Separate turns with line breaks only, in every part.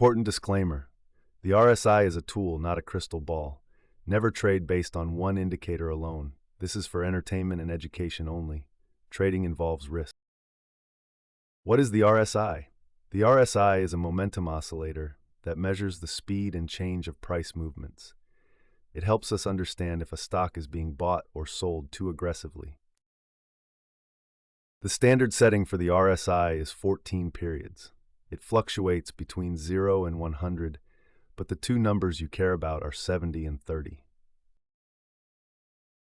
Important disclaimer. The RSI is a tool, not a crystal ball. Never trade based on one indicator alone. This is for entertainment and education only. Trading involves risk. What is the RSI? The RSI is a momentum oscillator that measures the speed and change of price movements. It helps us understand if a stock is being bought or sold too aggressively. The standard setting for the RSI is 14 periods. It fluctuates between 0 and 100, but the two numbers you care about are 70 and 30.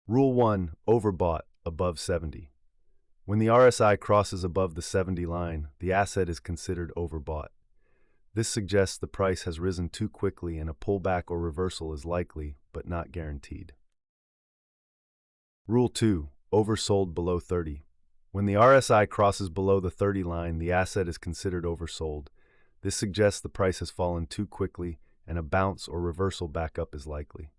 Rule 1. Overbought above 70. When the RSI crosses above the 70 line, the asset is considered overbought. This suggests the price has risen too quickly and a pullback or reversal is likely, but not guaranteed. Rule 2. Oversold below 30. When the RSI crosses below the 30 line, the asset is considered oversold. This suggests the price has fallen too quickly and a bounce or reversal back up is likely.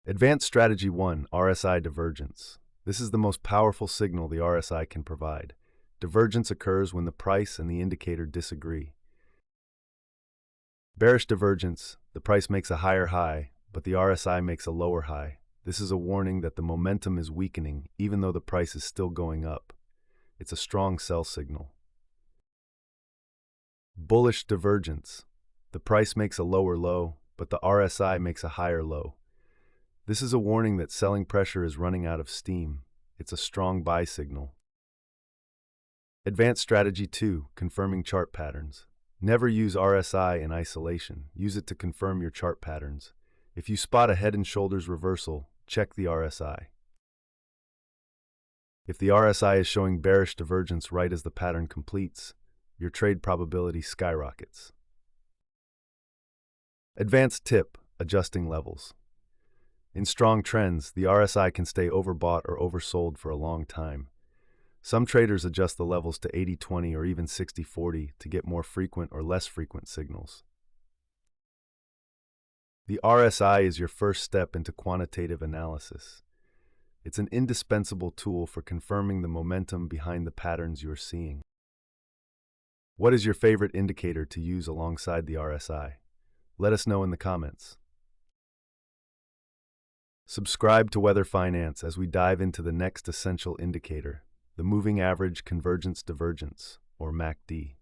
Advanced Strategy 1. RSI Divergence. This is the most powerful signal the RSI can provide. Divergence occurs when the price and the indicator disagree. Bearish divergence: the price makes a higher high, but the RSI makes a lower high. This is a warning that the momentum is weakening, even though the price is still going up. It's a strong sell signal. Bullish divergence: the price makes a lower low, but the RSI makes a higher low. This is a warning that selling pressure is running out of steam. It's a strong buy signal. Advanced Strategy 2. Confirming chart patterns. Never use RSI in isolation. Use it to confirm your chart patterns. If you spot a head and shoulders reversal, check the RSI. If the RSI is showing bearish divergence right as the pattern completes, your trade probability skyrockets. Advanced tip: adjusting levels. In strong trends, the RSI can stay overbought or oversold for a long time. Some traders adjust the levels to 80-20 or even 60-40 to get more frequent or less frequent signals. The RSI is your first step into quantitative analysis. It's an indispensable tool for confirming the momentum behind the patterns you're seeing. What is your favorite indicator to use alongside the RSI? Let us know in the comments. Subscribe to Weather Finance as we dive into the next essential indicator, the Moving Average Convergence Divergence, or MACD.